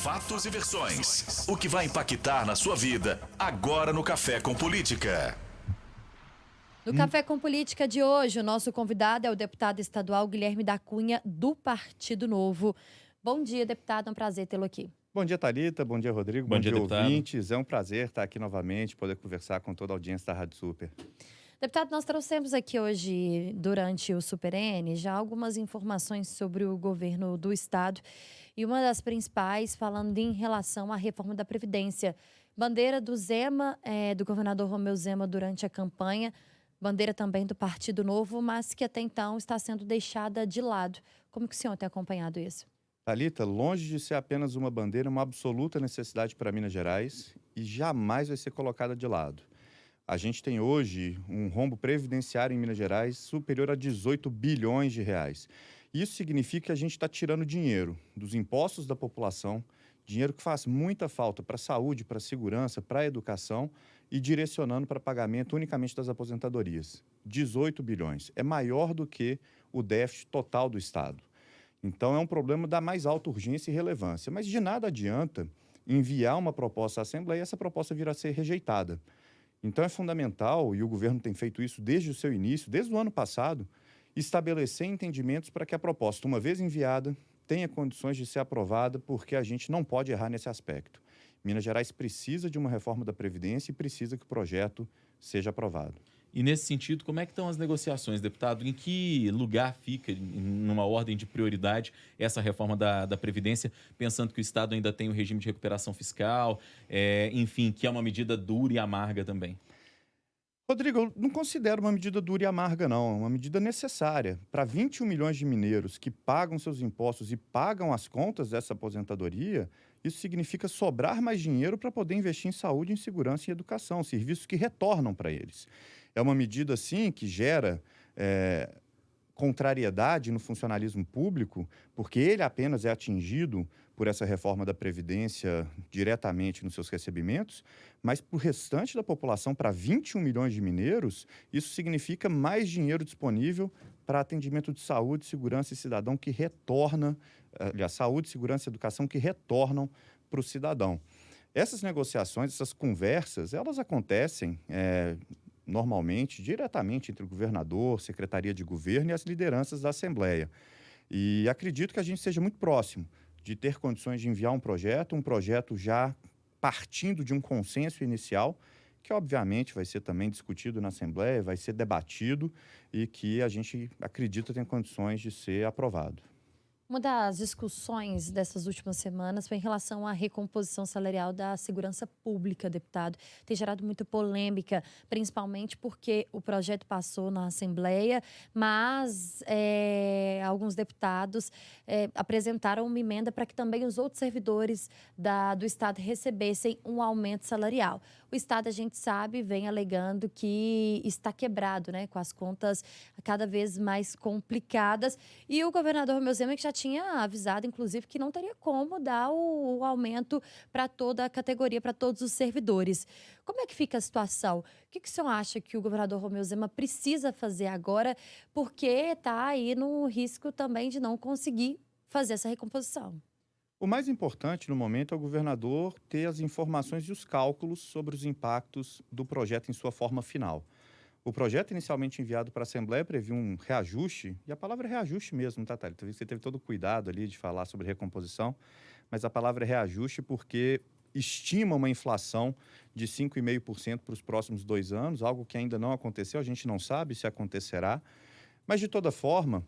fatos e versões. O que vai impactar na sua vida, agora no Café com Política. No Café com Política de hoje, o nosso convidado é o deputado estadual Guilherme da Cunha, do Partido Novo. Bom dia, deputado, é um prazer tê-lo aqui. Bom dia, Thalita. Bom dia, Rodrigo. Bom dia, ouvintes. É um prazer estar aqui novamente, poder conversar com toda a audiência da Rádio Super. Deputado, nós trouxemos aqui hoje, durante o Super N, já algumas informações sobre o governo do Estado. E uma das principais, falando em relação à reforma da Previdência. Bandeira do Zema, do governador Romeu Zema durante a campanha. Bandeira também do Partido Novo, mas que até então está sendo deixada de lado. Como que o senhor tem acompanhado isso? Thalita, longe de ser apenas uma bandeira, uma absoluta necessidade para Minas Gerais e jamais vai ser colocada de lado. A gente tem hoje um rombo previdenciário em Minas Gerais superior a 18 bilhões de reais. Isso significa que a gente está tirando dinheiro dos impostos da população, dinheiro que faz muita falta para a saúde, para a segurança, para a educação e direcionando para pagamento unicamente das aposentadorias. 18 bilhões. É maior do que o déficit total do Estado. Então é um problema da mais alta urgência e relevância. Mas de nada adianta enviar uma proposta à Assembleia e essa proposta vir a ser rejeitada. Então é fundamental, e o governo tem feito isso desde o seu início, desde o ano passado, estabelecer entendimentos para que a proposta, uma vez enviada, tenha condições de ser aprovada, porque a gente não pode errar nesse aspecto. Minas Gerais precisa de uma reforma da Previdência e precisa que o projeto seja aprovado. E nesse sentido, como é que estão as negociações, deputado? Em que lugar fica, numa ordem de prioridade, essa reforma da Previdência, pensando que o Estado ainda tem o regime de recuperação fiscal, enfim, que é uma medida dura e amarga também? Rodrigo, eu não considero uma medida dura e amarga, não. É uma medida necessária. Para 21 milhões de mineiros que pagam seus impostos e pagam as contas dessa aposentadoria, isso significa sobrar mais dinheiro para poder investir em saúde, em segurança e educação, serviços que retornam para eles. É uma medida, sim, que gera contrariedade no funcionalismo público, porque ele apenas é atingido por essa reforma da Previdência diretamente nos seus recebimentos, mas para o restante da população, para 21 milhões de mineiros, isso significa mais dinheiro disponível para atendimento de saúde, segurança e cidadão que retorna, aliás, saúde, segurança e educação que retornam para o cidadão. Essas negociações, essas conversas, elas acontecem normalmente, diretamente entre o governador, Secretaria de Governo e as lideranças da Assembleia. E acredito que a gente seja muito próximo de ter condições de enviar um projeto já partindo de um consenso inicial, que obviamente vai ser também discutido na Assembleia, vai ser debatido e que a gente acredita tem condições de ser aprovado. Uma das discussões dessas últimas semanas foi em relação à recomposição salarial da segurança pública, deputado. Tem gerado muita polêmica, principalmente porque o projeto passou na Assembleia, mas alguns deputados apresentaram uma emenda para que também os outros servidores do Estado recebessem um aumento salarial. O Estado, a gente sabe, vem alegando que está quebrado, né, com as contas cada vez mais complicadas. E o governador Romeu Zema, que já tinha avisado, inclusive, que não teria como dar o aumento para toda a categoria, para todos os servidores. Como é que fica a situação? O que o senhor acha que o governador Romeu Zema precisa fazer agora, porque está aí no risco também de não conseguir fazer essa recomposição? O mais importante no momento é o governador ter as informações e os cálculos sobre os impactos do projeto em sua forma final. O projeto inicialmente enviado para a Assembleia previa um reajuste, e a palavra é reajuste mesmo, tá, Thalita? Você teve todo o cuidado ali de falar sobre recomposição, mas a palavra é reajuste porque estima uma inflação de 5,5% para os próximos 2 anos, algo que ainda não aconteceu, a gente não sabe se acontecerá, mas de toda forma,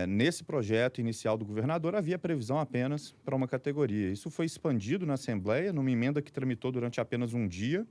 nesse projeto inicial do governador havia previsão apenas para uma categoria. Isso foi expandido na Assembleia, numa emenda que tramitou durante apenas um dia,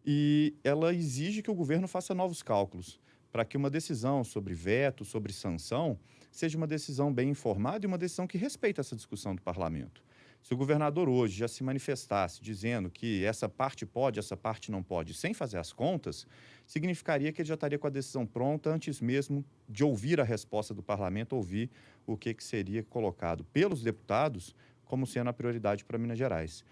e ela exige que o governo faça novos cálculos para que uma decisão sobre veto, sobre sanção, seja uma decisão bem informada e uma decisão que respeite essa discussão do parlamento. Se o governador hoje já se manifestasse dizendo que essa parte pode, essa parte não pode, sem fazer as contas, significaria que ele já estaria com a decisão pronta antes mesmo de ouvir a resposta do parlamento, ouvir o que seria colocado pelos deputados como sendo a prioridade para Minas Gerais.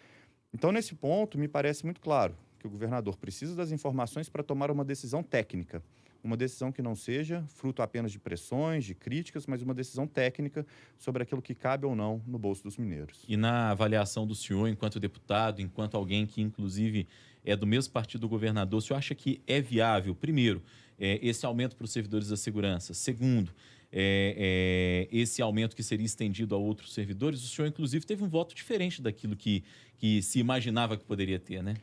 Então, nesse ponto, me parece muito claro que o governador precisa das informações para tomar uma decisão técnica, uma decisão que não seja fruto apenas de pressões, de críticas, mas uma decisão técnica sobre aquilo que cabe ou não no bolso dos mineiros. E na avaliação do senhor, enquanto deputado, enquanto alguém que, inclusive, é do mesmo partido do governador, o senhor acha que é viável, primeiro, esse aumento para os servidores da segurança? Segundo, esse aumento que seria estendido a outros servidores? O senhor, inclusive, teve um voto diferente daquilo que se imaginava que poderia ter, né?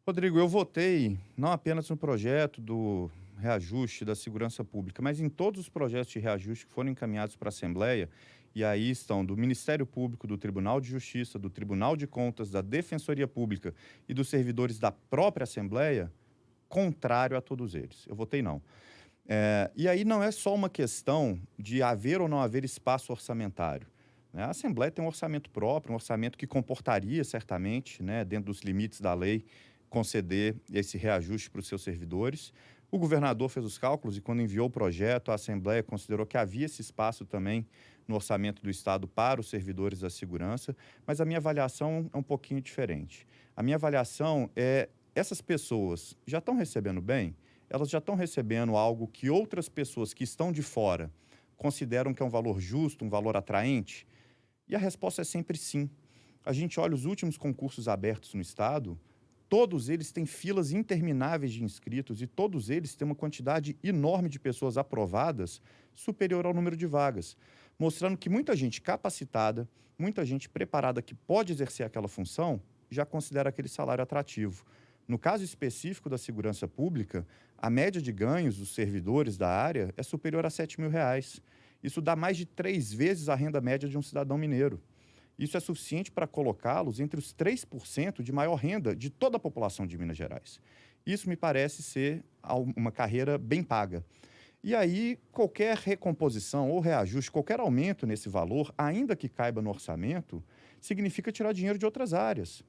Rodrigo, eu votei não apenas no projeto do reajuste da segurança pública, mas em todos os projetos de reajuste que foram encaminhados para a Assembleia, e aí estão do Ministério Público, do Tribunal de Justiça, do Tribunal de Contas, da Defensoria Pública e dos servidores da própria Assembleia, contrário a todos eles. Eu votei não. E aí não é só uma questão de haver ou não haver espaço orçamentário. A Assembleia tem um orçamento próprio, um orçamento que comportaria certamente, né, dentro dos limites da lei, conceder esse reajuste para os seus servidores. O governador fez os cálculos e, quando enviou o projeto, a Assembleia considerou que havia esse espaço também no orçamento do Estado para os servidores da segurança, mas a minha avaliação é um pouquinho diferente. A minha avaliação é: essas pessoas já estão recebendo bem? Elas já estão recebendo algo que outras pessoas que estão de fora consideram que é um valor justo, um valor atraente? E a resposta é sempre sim. A gente olha os últimos concursos abertos no Estado, todos eles têm filas intermináveis de inscritos e todos eles têm uma quantidade enorme de pessoas aprovadas superior ao número de vagas, mostrando que muita gente capacitada, muita gente preparada que pode exercer aquela função, já considera aquele salário atrativo. No caso específico da segurança pública, a média de ganhos dos servidores da área é superior a R$7.000. Isso dá mais de 3 vezes a renda média de um cidadão mineiro. Isso é suficiente para colocá-los entre os 3% de maior renda de toda a população de Minas Gerais. Isso me parece ser uma carreira bem paga. E aí, qualquer recomposição ou reajuste, qualquer aumento nesse valor, ainda que caiba no orçamento, significa tirar dinheiro de outras áreas.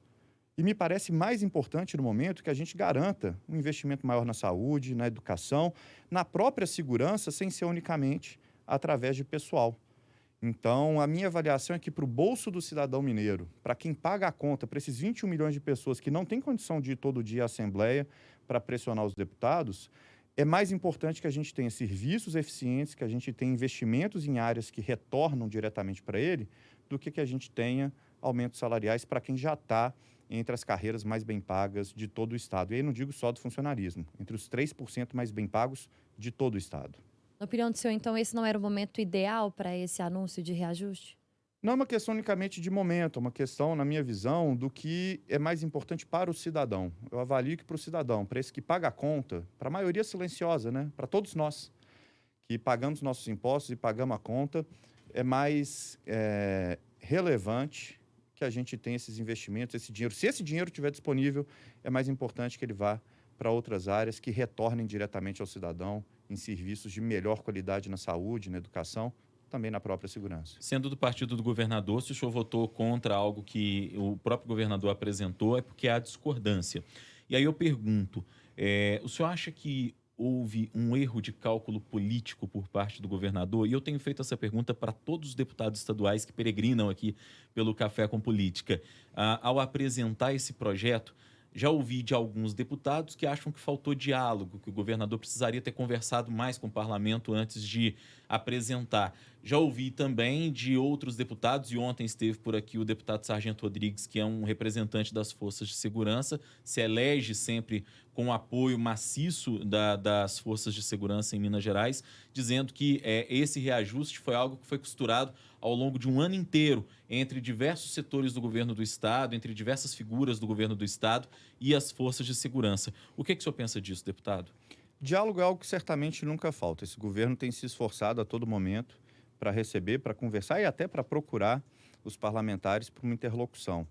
E me parece mais importante no momento que a gente garanta um investimento maior na saúde, na educação, na própria segurança, sem ser unicamente através de pessoal. Então, a minha avaliação é que para o bolso do cidadão mineiro, para quem paga a conta, para esses 21 milhões de pessoas que não têm condição de ir todo dia à Assembleia para pressionar os deputados, é mais importante que a gente tenha serviços eficientes, que a gente tenha investimentos em áreas que retornam diretamente para ele, do que a gente tenha aumentos salariais para quem já está entre as carreiras mais bem pagas de todo o Estado. E aí não digo só do funcionarismo, entre os 3% mais bem pagos de todo o Estado. Na opinião do senhor, então, esse não era o momento ideal para esse anúncio de reajuste? Não é uma questão unicamente de momento, é uma questão, na minha visão, do que é mais importante para o cidadão. Eu avalio que para o cidadão, para esse que paga a conta, para a maioria silenciosa, né? Para todos nós que pagamos nossos impostos e pagamos a conta, é mais relevante que a gente tenha esses investimentos, esse dinheiro. Se esse dinheiro estiver disponível, é mais importante que ele vá para outras áreas que retornem diretamente ao cidadão em serviços de melhor qualidade na saúde, na educação, também na própria segurança. Sendo do partido do governador, se o senhor votou contra algo que o próprio governador apresentou, é porque há discordância. E aí eu pergunto, o senhor acha que houve um erro de cálculo político por parte do governador? E eu tenho feito essa pergunta para todos os deputados estaduais que peregrinam aqui pelo Café com Política. Ao apresentar esse projeto, já ouvi de alguns deputados que acham que faltou diálogo, que o governador precisaria ter conversado mais com o parlamento antes de apresentar. Já ouvi também de outros deputados, e ontem esteve por aqui o deputado Sargento Rodrigues, que é um representante das forças de segurança, se elege sempre com o apoio maciço das forças de segurança em Minas Gerais, dizendo que esse reajuste foi algo que foi costurado ao longo de um ano inteiro entre diversos setores do governo do Estado, entre diversas figuras do governo do Estado e as forças de segurança. O que o senhor pensa disso, deputado? Diálogo é algo que certamente nunca falta. Esse governo tem se esforçado a todo momento para receber, para conversar e até para procurar os parlamentares para uma interlocução.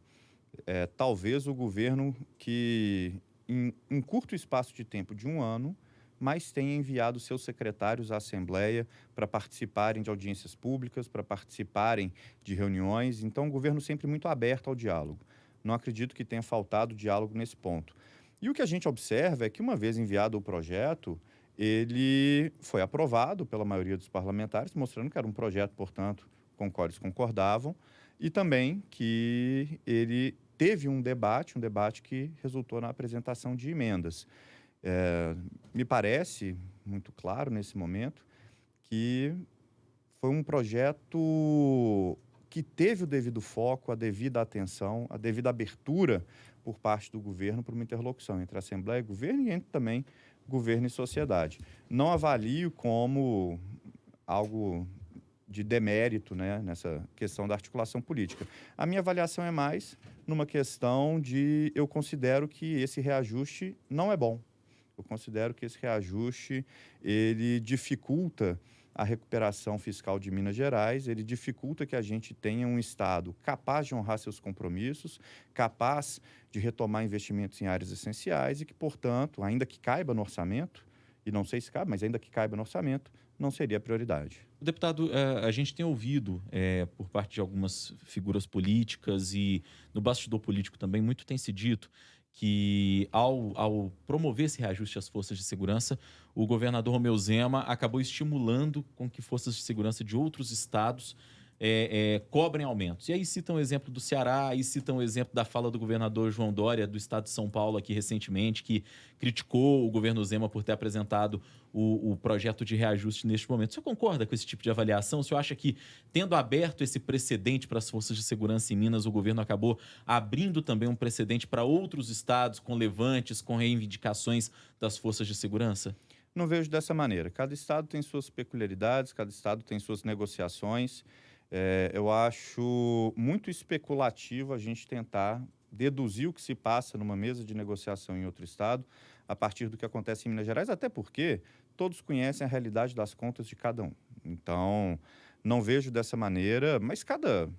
Talvez o governo que, em curto espaço de tempo de um ano, mas tenha enviado seus secretários à Assembleia para participarem de audiências públicas, para participarem de reuniões. Então, o governo sempre muito aberto ao diálogo. Não acredito que tenha faltado diálogo nesse ponto. E o que a gente observa é que, uma vez enviado o projeto, ele foi aprovado pela maioria dos parlamentares, mostrando que era um projeto, portanto, com o qual eles concordavam, e também que ele teve um debate que resultou na apresentação de emendas. Me parece, muito claro nesse momento que foi um projeto que teve o devido foco, a devida atenção, a devida abertura por parte do governo para uma interlocução entre a Assembleia e governo e entre também governo e sociedade. Não avalio como algo de demérito, né, nessa questão da articulação política. A minha avaliação é mais numa questão de eu considero que esse reajuste não é bom. Eu considero que esse reajuste ele dificulta a recuperação fiscal de Minas Gerais, ele dificulta que a gente tenha um Estado capaz de honrar seus compromissos, capaz de retomar investimentos em áreas essenciais e que, portanto, ainda que caiba no orçamento, e não sei se cabe, mas ainda que caiba no orçamento, não seria prioridade. Deputado, a gente tem ouvido por parte de algumas figuras políticas e no bastidor político também, muito tem se dito que ao promover esse reajuste às forças de segurança, o governador Romeu Zema acabou estimulando com que forças de segurança de outros estados cobrem aumentos. E aí citam o exemplo do Ceará, aí citam o exemplo da fala do governador João Dória, do estado de São Paulo, aqui recentemente, que criticou o governo Zema por ter apresentado o projeto de reajuste neste momento. O senhor concorda com esse tipo de avaliação? O senhor acha que, tendo aberto esse precedente para as forças de segurança em Minas, o governo acabou abrindo também um precedente para outros estados com levantes, com reivindicações das forças de segurança? Não vejo dessa maneira. Cada estado tem suas peculiaridades, cada estado tem suas negociações. Eu acho muito especulativo a gente tentar deduzir o que se passa numa mesa de negociação em outro estado a partir do que acontece em Minas Gerais, até porque todos conhecem a realidade das contas de cada um. Então, não vejo dessa maneira, mas cada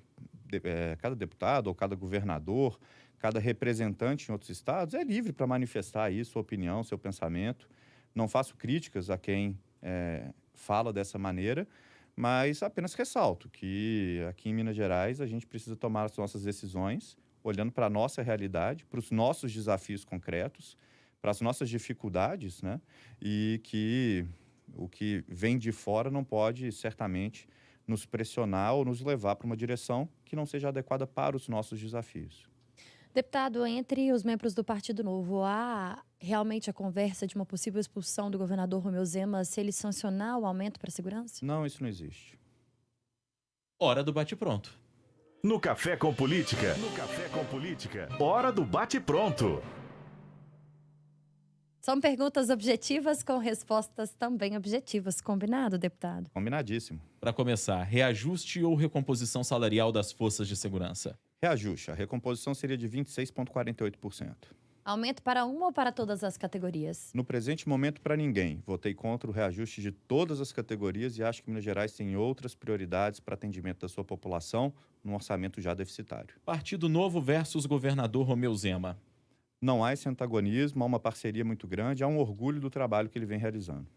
deputado ou cada governador, cada representante em outros estados é livre para manifestar aí sua opinião, seu pensamento. Não faço críticas a quem fala dessa maneira, mas apenas ressalto que aqui em Minas Gerais a gente precisa tomar as nossas decisões olhando para a nossa realidade, para os nossos desafios concretos, para as nossas dificuldades, né? E que o que vem de fora não pode certamente nos pressionar ou nos levar para uma direção que não seja adequada para os nossos desafios. Deputado, entre os membros do Partido Novo, há realmente a conversa de uma possível expulsão do governador Romeu Zema se ele sancionar o aumento para a segurança? Não, isso não existe. Hora do bate-pronto. No Café com Política. No Café com Política. Hora do bate-pronto. São perguntas objetivas com respostas também objetivas. Combinado, deputado? Combinadíssimo. Para começar, reajuste ou recomposição salarial das forças de segurança? Reajuste. A recomposição seria de 26,48%. Aumento para uma ou para todas as categorias? No presente momento, para ninguém. Votei contra o reajuste de todas as categorias e acho que Minas Gerais tem outras prioridades para atendimento da sua população num orçamento já deficitário. Partido Novo versus governador Romeu Zema. Não há esse antagonismo, há uma parceria muito grande, há um orgulho do trabalho que ele vem realizando.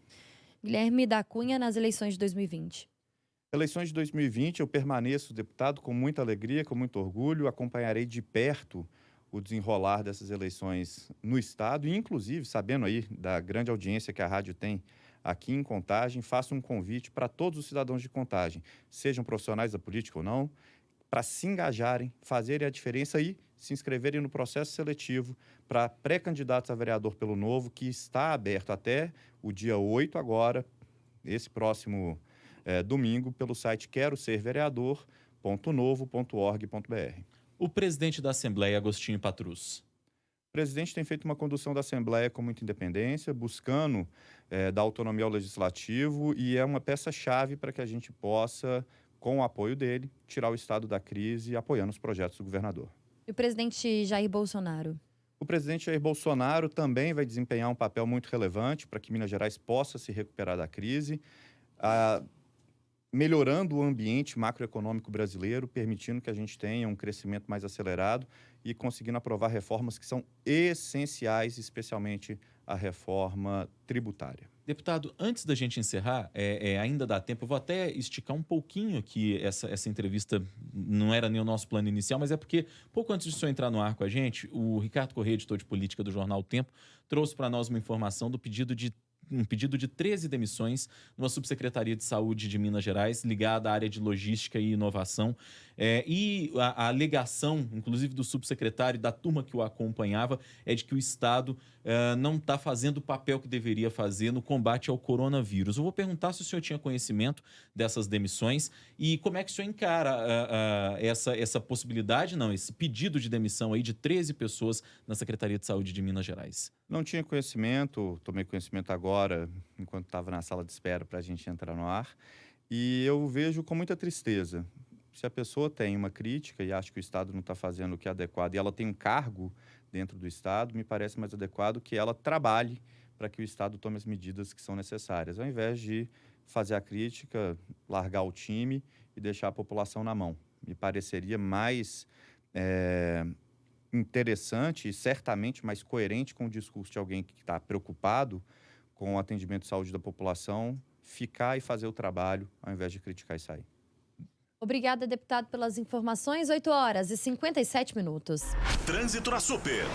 Guilherme da Cunha nas eleições de 2020. Eleições de 2020, eu permaneço deputado com muita alegria, com muito orgulho, acompanharei de perto o desenrolar dessas eleições no Estado e, inclusive, sabendo aí da grande audiência que a rádio tem aqui em Contagem, faço um convite para todos os cidadãos de Contagem, sejam profissionais da política ou não, para se engajarem, fazerem a diferença e se inscreverem no processo seletivo para pré-candidatos a vereador pelo Novo, que está aberto até o dia 8 agora, esse próximo domingo, pelo site queroservereador.novo.org.br. O presidente da Assembleia, Agostinho Patrus. O presidente tem feito uma condução da Assembleia com muita independência, buscando dar autonomia ao Legislativo e é uma peça-chave para que a gente possa, com o apoio dele, tirar o Estado da crise apoiando os projetos do governador. E o presidente Jair Bolsonaro? O presidente Jair Bolsonaro também vai desempenhar um papel muito relevante para que Minas Gerais possa se recuperar da crise, melhorando o ambiente macroeconômico brasileiro, permitindo que a gente tenha um crescimento mais acelerado e conseguindo aprovar reformas que são essenciais, especialmente a reforma tributária. Deputado, antes da gente encerrar, ainda dá tempo, eu vou até esticar um pouquinho aqui essa entrevista, não era nem o nosso plano inicial, mas é porque pouco antes de o senhor entrar no ar com a gente, o Ricardo Corrêa, editor de política do jornal O Tempo, trouxe para nós uma informação do pedido de 13 demissões numa subsecretaria de saúde de Minas Gerais, ligada à área de logística e inovação. E a alegação, inclusive do subsecretário e da turma que o acompanhava, é de que o Estado não está fazendo o papel que deveria fazer no combate ao coronavírus. Eu vou perguntar se o senhor tinha conhecimento dessas demissões e como é que o senhor encara essa possibilidade, não, esse pedido de demissão aí de 13 pessoas na Secretaria de Saúde de Minas Gerais. Não tinha conhecimento, tomei conhecimento agora, enquanto estava na sala de espera para a gente entrar no ar, e eu vejo com muita tristeza. Se a pessoa tem uma crítica e acha que o Estado não está fazendo o que é adequado e ela tem um cargo dentro do Estado, me parece mais adequado que ela trabalhe para que o Estado tome as medidas que são necessárias, ao invés de fazer a crítica, largar o time e deixar a população na mão. Me pareceria mais interessante e certamente mais coerente com o discurso de alguém que está preocupado com o atendimento de saúde da população, ficar e fazer o trabalho, ao invés de criticar e sair. Obrigada, deputado, pelas informações. 8 horas e 57 minutos. Trânsito na Super.